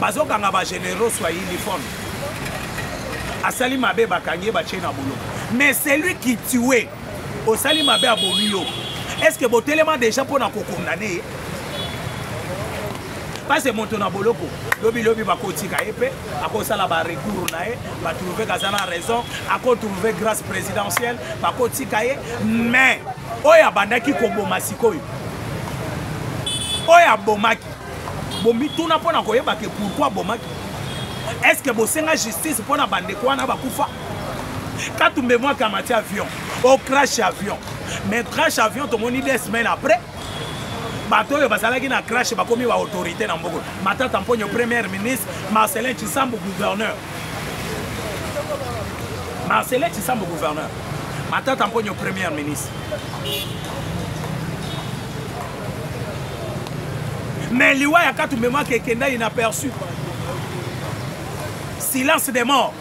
bazokanga ba généraux soit uniforme asali mabe bakangi ba chena boulot mais c'est lui qui tuait au sali mabe a bolio est-ce que botelema déjà pour na condamner parce que monto na boloko lobi bakotika epé akosala ba recours na e ba trouver kazana raison ako trouver grâce présidentielle bakotika ye mais oya bandaki koboma sikoyo oya bomaki bomi tuna pona koyeba ke pourquoi bomaki est-ce que bosenga justice pona bandeko wana bakufa quand tu me vois kamati avion au crash avion mais crash avion to moni 2 semaines après bateau bazalaki na crash bakomi ba autorité na mboko matata mponyo premier ministre Marcelin Tshisambo gouverneur Marcelin Tshisambo gouverneur matata mponyo premier ministre mais liwa ya katu mema ke kenda inaperçu silence des morts.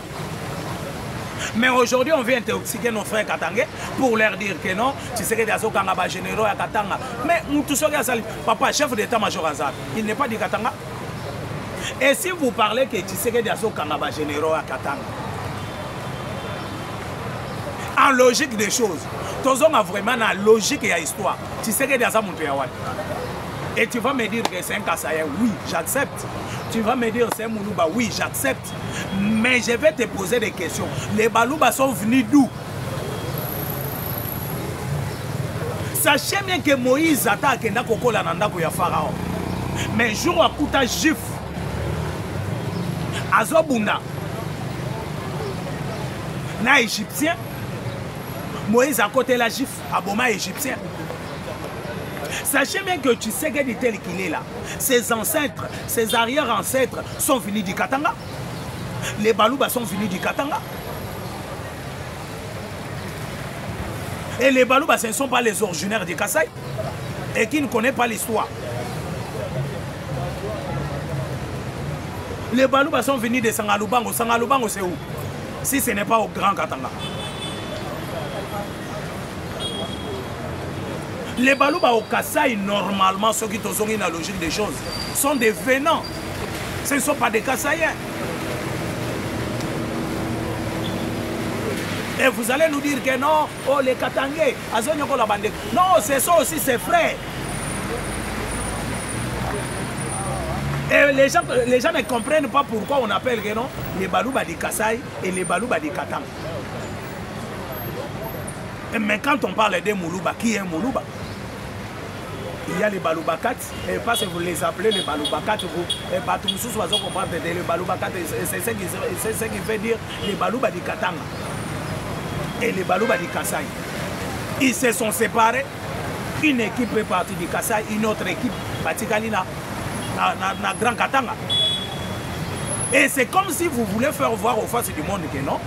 Mais aujourd'hui, on vient intoxiquer nos frères Katangé pour leur dire que non, tu sais que des Azokanga généraux à Katanga. Mais tout ce qui papa, chef d'état-major Azad, il n'est pas du Katanga. Et si vous parlez que tu sais que des Azokanga généraux à Katanga, en logique des choses, tous on a vraiment la logique et l'histoire. Tu sais que des Azamountouyawan. Et tu vas me dire que c'est un Kassaïen, oui, j'accepte. Tu vas me dire c'est un Moulouba, oui, j'accepte. Mais je vais te poser des questions. Les Balouba sont venus d'où? Sachez bien que Moïse attaque na kokola nandako ya Pharaon. Mais jour à kuta juif, Azobunda, na égyptien, Moïse à côté la juif, Aboma égyptien. Sachez bien que tu sais que tel qu'il est là, ses ancêtres, ses arrière-ancêtres sont venus du Katanga. Les Balouba sont venus du Katanga. Et les Balouba, ce ne sont pas les originaires du Kasaï et qui ne connaissent pas l'histoire. Les Balouba sont venus de Sangalubango. Sangalubango, c'est où? Si ce n'est pas au Grand Katanga. Les Balouba au Kasaï, normalement, ceux qui ont une logique des choses, sont des venants. Ce ne sont pas des Kasaïens. Et vous allez nous dire que non, oh les Katangais, non, c'est ça aussi, c'est frère. Et les gens ne comprennent pas pourquoi on appelle que non, les Balouba du Kasaï et les Balouba du Katanga. Mais quand on parle des Moulouba, qui est Moulouba? Il y a les Baloubakat, et pas si vous les appelez les Baloubakat, et pas tous ceux qui comprennent les Baloubakat, c'est ce qui veut dire les Balouba du Katanga et les Balouba du Kasaï. Ils se sont séparés, une équipe est partie du Kasaï, une autre équipe partie na Grand Katanga. Et c'est comme si vous voulez faire voir aux faces du monde que non.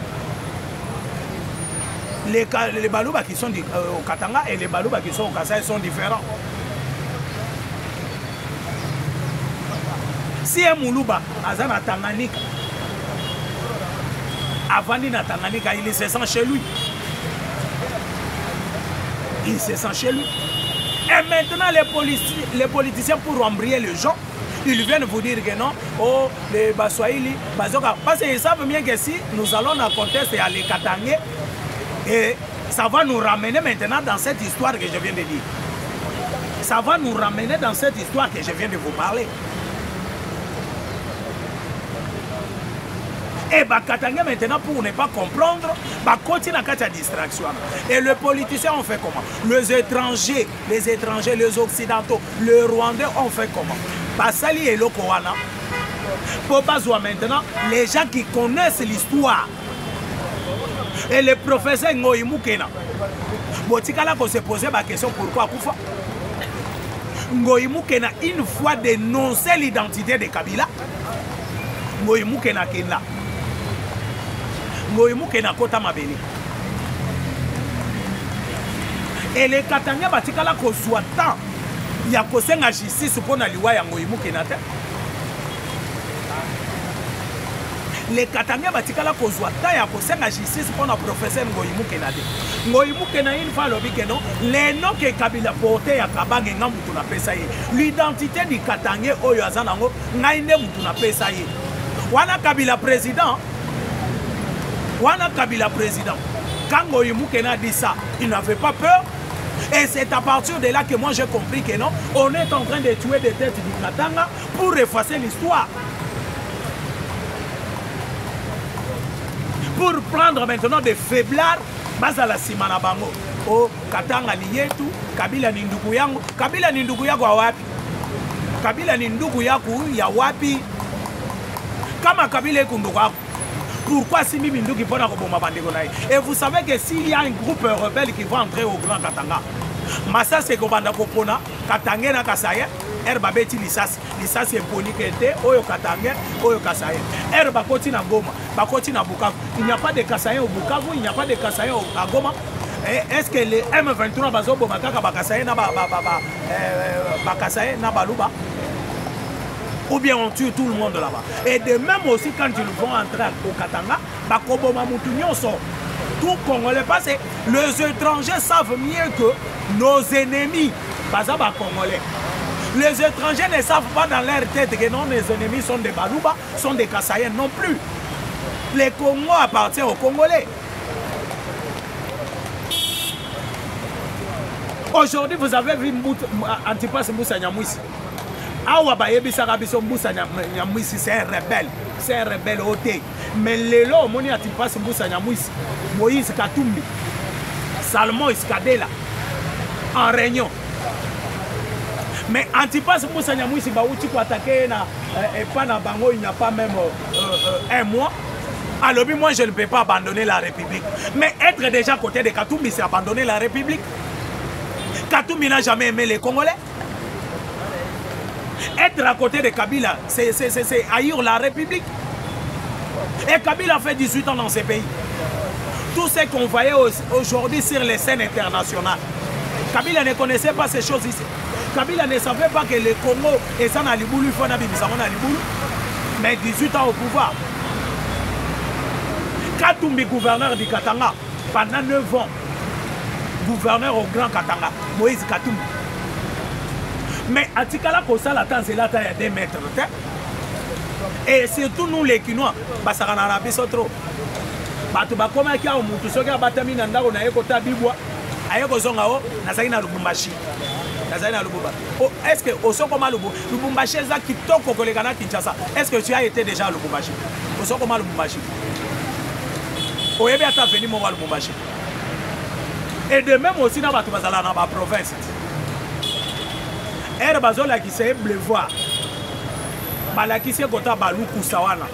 Les Balouba qui sont au Katanga et les Balouba qui sont au Kasaï sont différents. Si un Moulouba a na Tanganyika, avant na Tanganyika, il se sent chez lui. Il se sent chez lui. Et maintenant, les politiciens, pour embrayer les gens, ils viennent vous dire que non, oh, les Baswahili, Bazoka. Parce qu'ils savent bien que si nous allons dans le contexte à les Katangais, et ça va nous ramener maintenant dans cette histoire que je viens de dire. Ça va nous ramener dans cette histoire que je viens de vous parler. Et bah Katanga maintenant pour ne pas comprendre, bah continue à la distraction. Et les politiciens ont fait comment? Les étrangers, les occidentaux, les Rwandais ont fait comment? Bah Sali et Lokowana. Pour pas maintenant, les gens qui connaissent l'histoire. Et le professeur Ngoïmou Kena. Botikala qu'on se posait la question pourquoi Koufa. Ngoïmou Kena, une fois dénoncé l'identité de Kabila, Ngoïmou Kena Kena. Ngoïmou Kena Kota Mabeni. Et les Katanga Batikala qu'on soit tant. Il y a qu'au sein de la justice pour la loi Ngoïmou Kena. les Katangais batikala kozwa ta ya kosenga justice pour na professeur Ngoyi Mukena de Ngoyi Mukena une fois lobi que non les noms que Kabila porté ya Kabange nga mutu na pesa ye l'identité du Katangais oyo azanango ngai nde mutu na pesa ye wana Kabila président quand Ngoyi Mukena dit ça il n'avait pas peur. Et c'est à partir de là que moi j'ai compris que non, on est en train de tuer des têtes du Katanga pour effacer l'histoire. Pour prendre maintenant des faiblards, Bazala Simana Bango. Oh, Katanga ni yetu, Kabila ni ndugu yangu. Kabila ni ndugu yako wapi? Kabila ni ndugu yako ya wapi? Kama Kabila iko ndugu yako. Pourquoi si Mimi Nduki pona koboma bandeko naye? Et vous savez que s'il y a un groupe rebelle qui va entrer au Grand Katanga, Massa c'est kobanda kopona Katanga na Kasaye, herba beti lisasi emponi kete oyo Katanga, oyo Kasaye. Herba koti na Goma, bakoti na Bukavu. Il n'y a pas de Kasaye au Bukavu, il n'y a pas de Kasaye à Goma. Est-ce que les M23 bazo boma kaka bakasaye na bakasaye na baluba? Ou bien on tue tout le monde là-bas. Et de même aussi quand ils vont entrer au Katanga, tout Congolais, parce que les étrangers savent mieux que nos ennemis. Congolais. Les étrangers ne savent pas dans leur tête que non, les ennemis sont des Balouba, sont des Kassaïens non plus. Les Congos appartiennent aux Congolais. Aujourd'hui, vous avez vu Antipas Moussa Nyamwisi. Awa bayebi sakabiso Mbusa Nyamwisi c'est un rebelle ôté. Mais lelo moni Antipas Mbusa Nyamwisi, Moïse Katumbi, Salomon Iskadela en réunion. Mais Antipas Mbusa Nyamwisi bauti ko attaquer na pas na bango, il n'y a pas même un mois. Alors moi je ne peux pas abandonner la République. Mais être déjà à côté de Katumbi c'est abandonner la République. Katumbi n'a jamais aimé les Congolais. Être à côté de Kabila, c'est haïr la République. Et Kabila a fait 18 ans dans ce pays. Tout ce qu'on voyait aujourd'hui sur les scènes internationales. Kabila ne connaissait pas ces choses ici. Kabila ne savait pas que le Congo est sans Aliboulou, il faut mais 18 ans au pouvoir. Katumbi, gouverneur du Katanga, pendant 9 ans, gouverneur au Grand Katanga, Moïse Katumbi. Mais à Tikala Kosala, c'est là il y a 2 mètres. Et surtout nous les Kinois, parce qu'on a un trop. Batu bakoma kia omutu soki abatami na ndako na yeko tabibwa ayeko zonga o nazali na Lubumbashi. Nazali na Lubumbashi. Oh, est-ce que osokoma Lubumbashi za kitoko koleka na Kinshasa? Est-ce que tu as été déjà à Lubumbashi? Osokoma Lubumbashi. Oyebi ata veni mo wa Lubumbashi. Et de même aussi na batu bazala na ba province. Bazola qui s'est blevoir. Balakisi kota baluku sawana.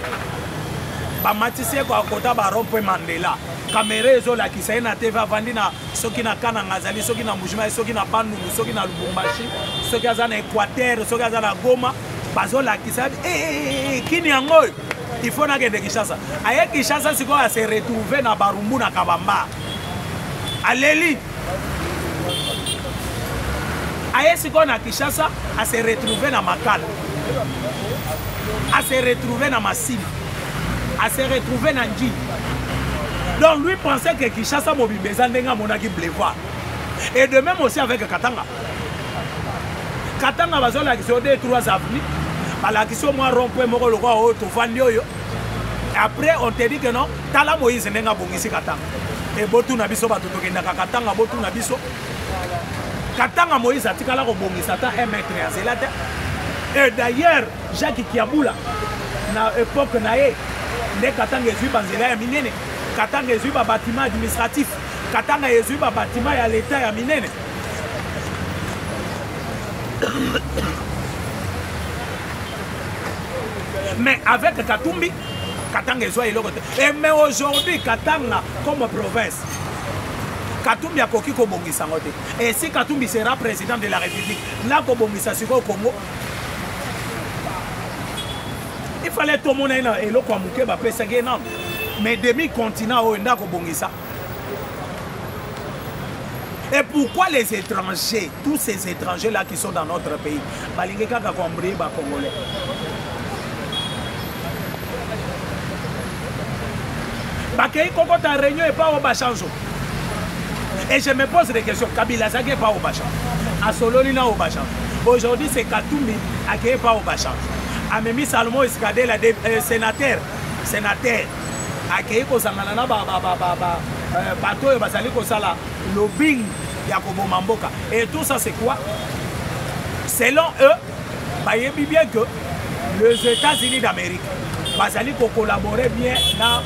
Bamatisi kota barompe Mandela. Kamere zola qui s'est na TV vandi na soki na kana ngazali, soki na Mujima, soki na Bandundu, soki na Lubumbashi, soki aza na Équateur, soki aza na Goma. Bazola qui s'est kini yango. Il faut na kende Kinshasa. Aye Kinshasa siko a se retrouver na Barumbu na Kabamba. Aleli. Aïe, qu'on a Kinshasa, à se retrouver dans Makala, à se retrouver dans Massif, à se retrouver dans Ndji. Donc lui pensait que Kinshasa m'a besoin d'un monaki blevoir. Et de même aussi avec Katanga. Katanga va sur la question des 3 avenues. La question moi rompe moi le roi au Fandio. Après on te dit que non, Tala Moïse n'est pas bon ici Katanga. Et Botou Nabiso va tout tourner Katanga, Botou Nabiso. Katanga Moïse a dit qu'il a un mètre. Et d'ailleurs, Jacques Kiaboula, à l'époque, Katanga est Banzela et Minene. Katanga est un bâtiment administratif. Katanga est un bâtiment à l'État et Minene. Mais avec Katumbi, Katanga est un l'autre. Et mais aujourd'hui, Katanga comme province. Katumbi a koki ko bongisa ngote. Et si Katumbi sera président de la République, là ko bongisa siko Congo. Il fallait tout le monde et le Kwamouke ba pesa non. Mais demi-continent au nda ko bongisa. Et pourquoi les étrangers, tous ces étrangers là qui sont dans notre pays, balingi kaka kombre ba congolais. bakei koko ta réunion et pas au bachanzo. Et je me pose des questions. Kabila Zaki n'est pas au bachanzo. Asololina au bachanzo. Aujourd'hui c'est Katumbi qui n'est pas au bachanzo. Amemi Salomon Escadé, sénateur. Akei ko sangalana bateau et basali ko sala lobbying Yakobo Mamboka. Et tout ça c'est quoi? Selon eux, voyez bien que les États-Unis d'Amérique basali ko collaborer bien dans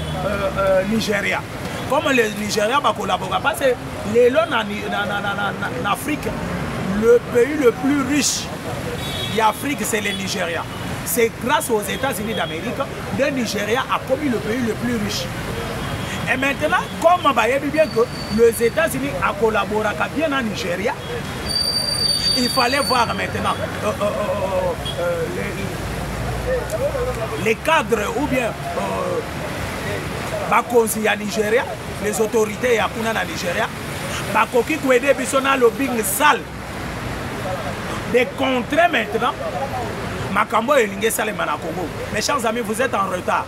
Nigeria. Comme le Nigeria va collaborer parce que en Afrique, le pays le plus riche d'Afrique c'est le Nigeria. C'est grâce aux États-Unis d'Amérique que le Nigeria a commis le pays le plus riche. Et maintenant, comme vous voyez bien que les États-Unis ont collaboré bien en Nigeria, il fallait voir maintenant les cadres ou bien Bakozi à Nigeria, les autorités à Kuna Nigeria, Bakoki Kwede Bissona lobbying sale de contrer maintenant Makambo et Lingé Salemana Congo. Mes chers amis, vous êtes en retard.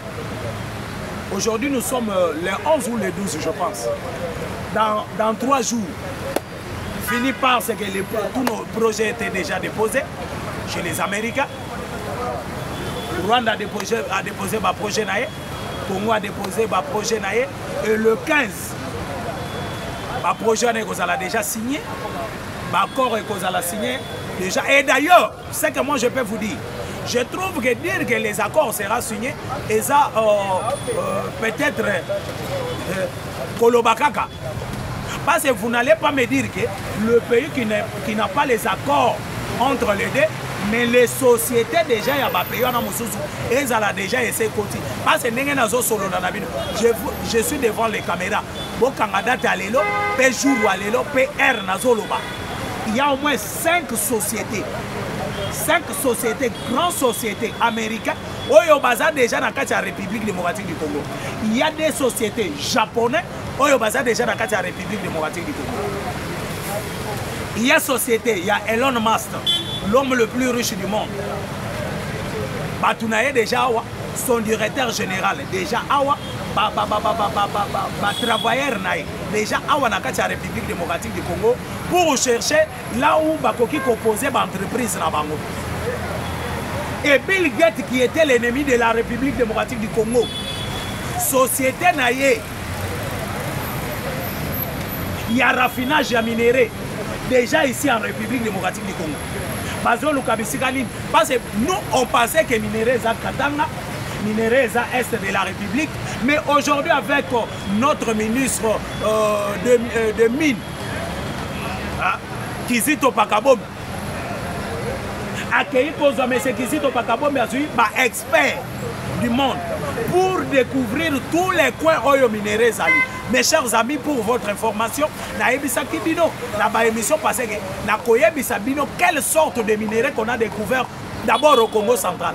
Aujourd'hui, nous sommes le 11 ou le 12, je pense. Dans 3 jours, fini par ce que tous nos projets étaient déjà déposés chez les Américains. Rwanda a déposé un projet naïe. Congo a déposé un projet naïe. Et le 15, le projet a déjà signé. L'accord est signé déjà. Et d'ailleurs, ce que moi je peux vous dire, je trouve que dire que les accords seront signés, et ça peut-être Kolobakaka. Parce que vous n'allez pas me dire que le pays qui n'a pas les accords entre les deux, mais les sociétés déjà, il y a des pays et ils ont déjà essayé de continuer. Parce que je suis devant les caméras. Il y a au moins 5 sociétés. 5 sociétés, grandes sociétés américaines, Oyo Baza déjà dans la République démocratique du Congo. Il y a des sociétés japonaises, Oyo Baza déjà dans la République démocratique du Congo. Il y a société, il y a Elon Musk, l'homme le plus riche du monde. Batunaye déjà son directeur général, déjà Awa, travailleur déjà Awa dans la République démocratique du Congo pour chercher là où Bakoki composait l'entreprise. Et Bill Gates qui était l'ennemi de la République démocratique du Congo, société naïe, il y a raffinage à minerai déjà ici en République démocratique du Congo. Parce que nous on pensait que minerai est Katanga, minerai est est de la République, mais aujourd'hui avec notre ministre de mines, Kizito Pakabom, accueilli pour M. Kizito Pakabom, expert du monde pour découvrir tous les coins oyo minéraux. Mes chers amis, pour votre information, na ebisa kibino na ba émission passée na koyebisa bino quelle sorte de minéraux qu'on a découvert d'abord au Congo central.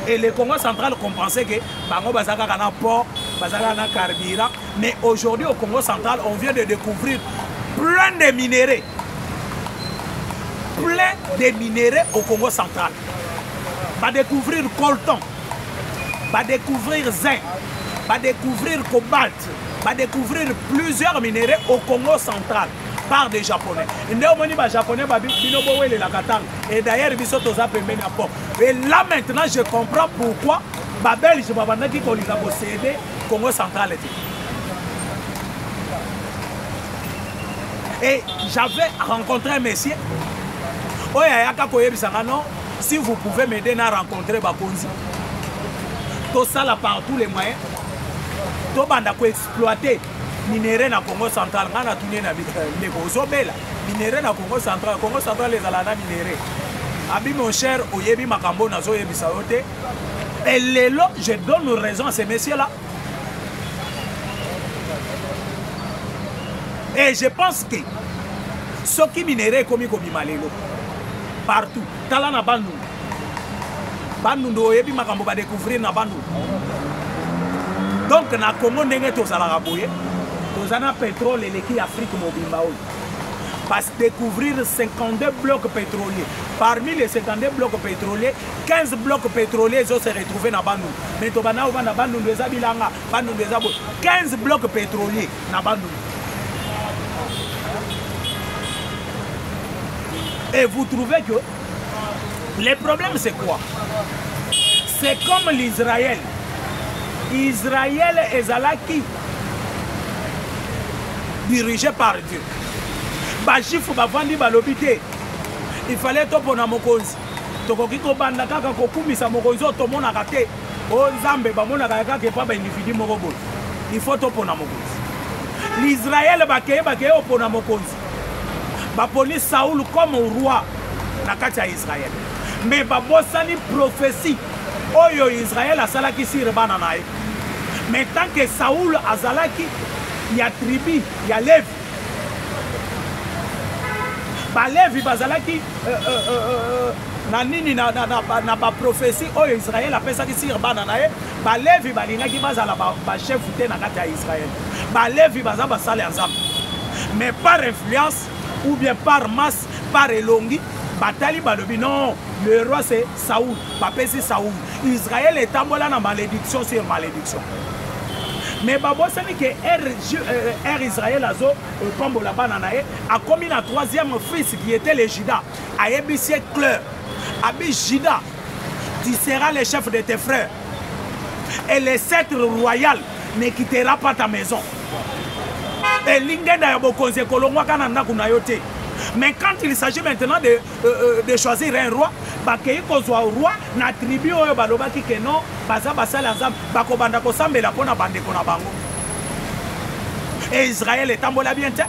Et le Congo central qu'on pensait que bango bazaka kana port, bazaka na carburant, mais aujourd'hui au Congo central, on vient de découvrir plein de minéraux. Plein de minéraux au Congo central. Va découvrir coltan, va découvrir zinc, va découvrir cobalt, va découvrir plusieurs minéraux au Congo central par des Japonais. Et d'ailleurs, et là maintenant, je comprends pourquoi Babel, je vais dire qu'on a possédé Congo central. Et j'avais rencontré un monsieur. Si vous pouvez m'aider à rencontrer Bakonzi, tout ça là par tous les moyens, tout le monde a exploité minéraux dans le Congo central. On a tout les minéraux dans le Congo central, les alana minéraux. Abi mon cher, Oyebi Makambo Nazo Yebi Saote. Et lélo, je donne raison à ces messieurs-là. Et je pense que ce qui minéraux comme Malelo. Partout. Tala na Bandundu. Bandundu oyebi makambo ba découvrir na Bandundu. Donc na Congo ndenge to sala raboye. To zana pétrole eleki Afrique mobimba oyo. va découvrir 52 blocs pétroliers. Parmi les 52 blocs pétroliers, 15 blocs pétroliers se retrouvent dans Bandundu. Mais tu vas dans Bandundu, 15 blocs pétroliers dans Bandundu. Et vous trouvez que le problème c'est quoi? C'est comme l'Israël. Israël est Zalaki, dirigé par Dieu. Bajifu bavandi balobité. Il fallait to pona mokonzi. Tokoki ko banda kaka ko kumisa mokonzi otomona kate. O Nzambe bamona kaka ke pa ba individu moko boy. Il faut to pona mokonzi. L'Israël bakeye o pona mokonzi. Ba police Saoul comme roi na kati ya Israël. Mais ba bosani prophétie. Oyo Israël asalaki sir bana nae. Mais tant que Saoul azalaki, il y a tribu, il y a Lévi. Ba Lévi bazalaki na nini na prophétie oyo Israël apesaki sir bana nae. Ba Lévi balingaki bazala ba chef te na kati ya Israël. Ba Lévi baza basala ensemble. Mais par influence ou bien par masse, par elongi, batali balobi non, le roi c'est Saoul, papa c'est Saoul. Israël est tambola na malédiction sur malédiction. Mais babo sani que R Israël azo comme la bananae a commis la troisième fils qui était le Juda. A ébissé clair. Abi Juda, tu seras le chef de tes frères. Et le sceptre royal ne quittera pas ta maison. Et l'ingénieur yabo konse kolongwa kananda kunayote. Mais quand il s'agit maintenant de choisir un roi, bakei kozwa roi na tribu oyo balobaki ke non baza basala nzambe bakobanda kosambela pona bandeko na bango. Et Israël est tambola bien te.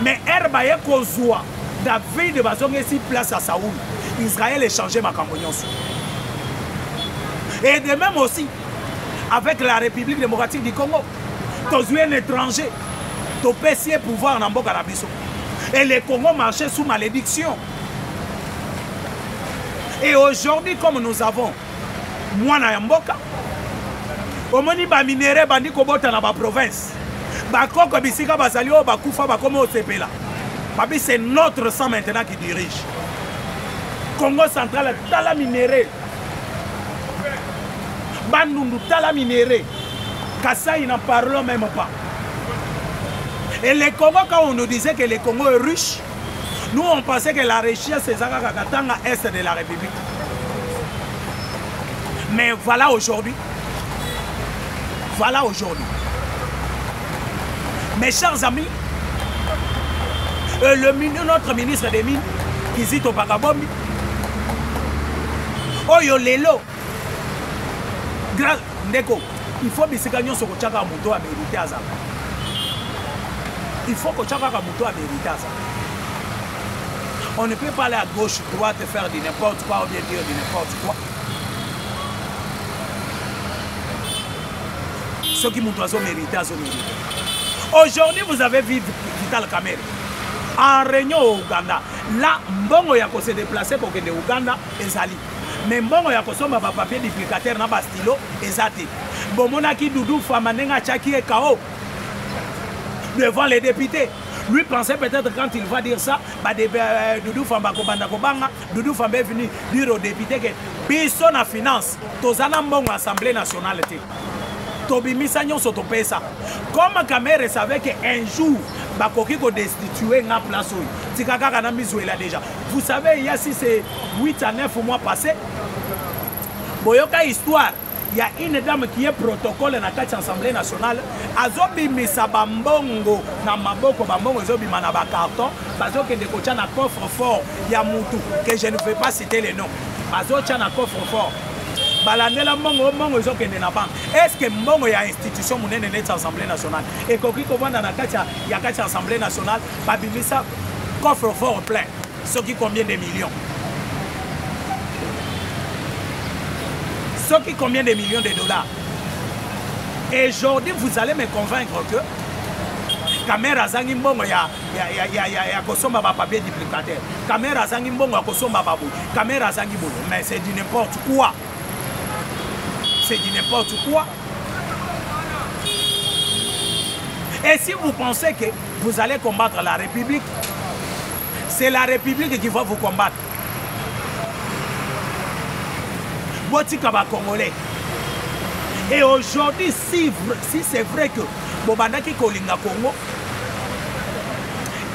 Mais herbaye kozwa David bazongesi place à Saoul. Israël est changé makambo nyonso. Et de même aussi avec la République démocratique du Congo. Tozui un étranger, to pesier pouvoir en Mboka na biso. Et le Congo marchait sous malédiction. Et aujourd'hui, comme nous avons Mwana Mboka, omoni ba minéré bandi kobota na ba province. Ba koko bisika bazali o ba kufa ba komo sepela. Babi c'est notre sang maintenant qui dirige. Congo central tala minéré. Bandundu tala minéré. Kassai n'en parlons même pas. Et le Congo, quand on nous disait que le Congo est riche, nous on pensait que la richesse c'est Zakakatanga est de la République. Mais voilà aujourd'hui. Voilà aujourd'hui. Mes chers amis, notre ministre des Mines, Kizito Bakabombi, Oyo Lelo, Ndeko, il faut que nous soyons à Mouto à mériter à ça. Il faut que nous soyons à Mouto à mériter à ça. On ne peut pas aller à gauche, droite, faire de n'importe quoi ou bien dire de n'importe quoi. Ceux qui m'ont mérité à ça. Aujourd'hui, vous avez vu Vital Kamerhe en réunion au Ouganda. Là, Mbongo Yako s'est déplacé pour que le Ouganda est allé. Mais Mbongo Yako son papier duplicateur na bastilo ezate. Bomonaki Doudou Famanenga Tchaki et Kao devant les députés. Lui pensait peut-être quand il va dire ça, Doudou Famba Kobanda Kobanga, Doudou Famba est venu dire aux députés que biso na finance, tozana Mbongo Assemblée nationale. Tobimisa nyon soto pesa. Comme Kamerhe savait qu'un jour, Bakoki ko destituer na place où Tikaka na mizuela déjà. Vous savez, il y a 8 à 9 mois passés, Boyoka histoire, il y a une dame qui est protocole dans la Assemblée nationale. Azobi misa bambongo na maboko bambongo azobi manaba carton, bazoke de kocha na coffre fort ya mutu que je ne vais pas citer les noms. Bazocha na coffre fort. Balandela mbongo mbongo ezokende na banque. Est-ce que mbongo ya institution munene net Assemblée nationale et koki ko vanda na kati ya kati Assemblée nationale babimisa coffre fort plein. Ce qui combien de millions? Ce qui combien de millions de dollars? Et aujourd'hui vous allez me convaincre que Kamerhe azangi mbongo ya kosomba ba papier duplicateur. Kamerhe azangi mbongo ya kosomba babu. Kamerhe azangi bolo. Mais c'est du n'importe quoi. C'est du n'importe quoi. Et si vous pensez que vous allez combattre la République. C'est la République qui va vous combattre. Botika ba Congolais. Et aujourd'hui, si c'est vrai que Bobandaki Kolinga Congo,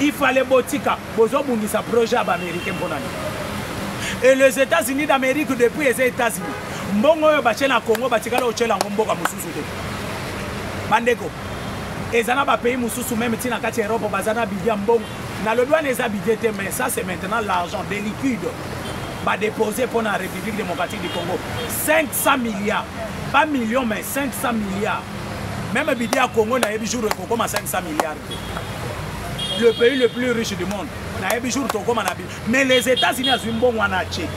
il fallait Botika, Bozo Bungisa projet américain pour l'année. Et les États-Unis d'Amérique, depuis les États-Unis, Mbongo Bachena Congo, Batikala Ochela Ngomboka Mususu. Bandeko. Et ça n'a pas payé Mususu, même si dans la Europe, Bazana Bidia Mbongo. Dans le douane, les habitants, mais ça, c'est maintenant l'argent des liquides. Va déposer pour la République démocratique du Congo 500 milliards, pas millions mais 500 milliards. Même Bidia Congo n'a pas jour de Congo 500 milliards. Le pays le plus riche du monde n'a pas jour de Congo. Mais les États-Unis ont un bon wanaché.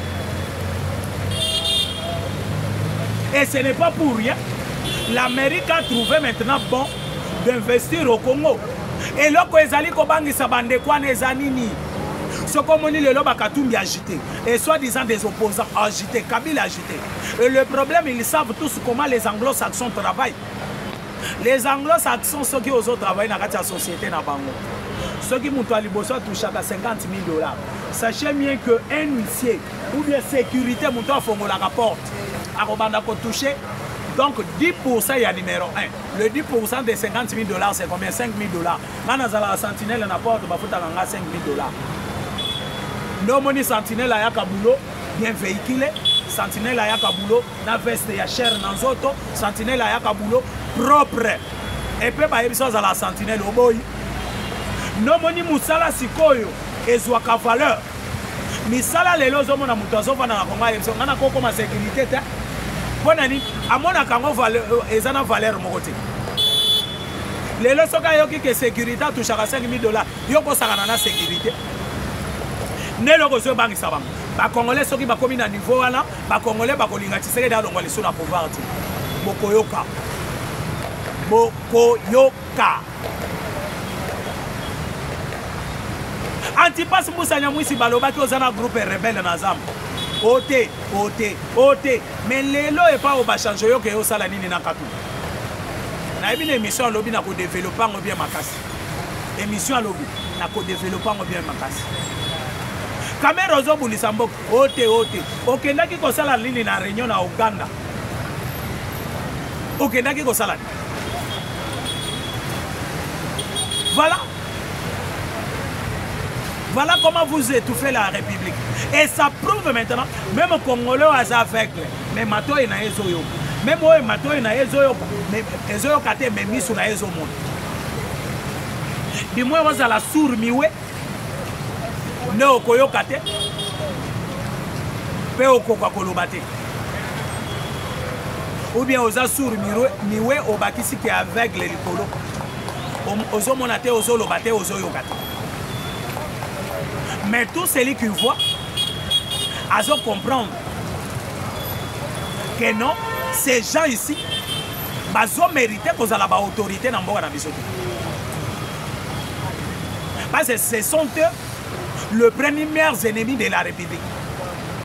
Et ce n'est pas pour rien. L'Amérique a trouvé maintenant bon d'investir au Congo. Et là, quand ils allaient kobangi sabande kwa nezanini. Ce qu'on dit le loba Katumbi agité. Et soi-disant des opposants agités, Kabila agité. Et le problème, ils savent tous comment les anglo-saxons travaillent. Les anglo-saxons, ceux qui osent travailler dans la société, ceux qui montent à Liboso touchent à 50 000 $. Sachez bien qu'un huissier ou bien sécurité monte à Fongola rapporte à Robanda pour toucher. Donc 10% il y a numéro 1. Le 10% des 50 000 $, c'est combien? 5 000 $. Quand on a la sentinelle, on apporte 5 000 $. Nous avons sentinelle à Kabulo, bien véhiculé. Sentinelle à Kabulo, na veste ya cher nanzoto. Sentinelle à Kabulo, propre. Et puis, il y a la sentinelle au boy. Nous avons Moussala Sikoyo, et Zouaka valeur. Misala les lois hommes na mutazo va na Congo, on a comme sécurité. Bonani, à mon akango valeur, ezana valeur mokote. Les lois sont que sécurité touche à 5 000 $. Yoko sarana sécurité. Ne le reçoit banque ça va. Les Congolais sont qui va commis à niveau là, les Congolais va coller à tisser dans le sur la pouvoir. Bokoyoka. Bokoyoka. Antipas Moussa Nyamwisi Baloba qui est un groupe rebelle dans Zam. Ote. Mais les lois n'est pas au bas changer que au salanini na katou. Na une émission à lobby na ko développer en bien makasi. Émission à lobby na ko développer en bien makasi. Caméra ozo bulisambo ote. Okendaki ko sala lini na réunion na Uganda. Okendaki ko sala. Voilà comment vous étouffez la République. Et ça prouve maintenant, même au Congolais, à aveugle, mais Mato et Naezoyo. Même au Mato et Naezoyo, mais Ezoyo Kate, mais mis sur Naezo monde. Du moins, on a la sourde miwe, ne au Koyo Kate, pe au Kokolobate. Ou bien aux sourds miwe, au Bakisi qui est aveugle les colo. Aux monate, aux olobate, aux oyokate. Mais tout celui qui voit, à comprendre que non, ces gens ici, ils ont mérité qu'on ait l'autorité dans le monde. Parce que ce sont eux les premiers ennemis de la République.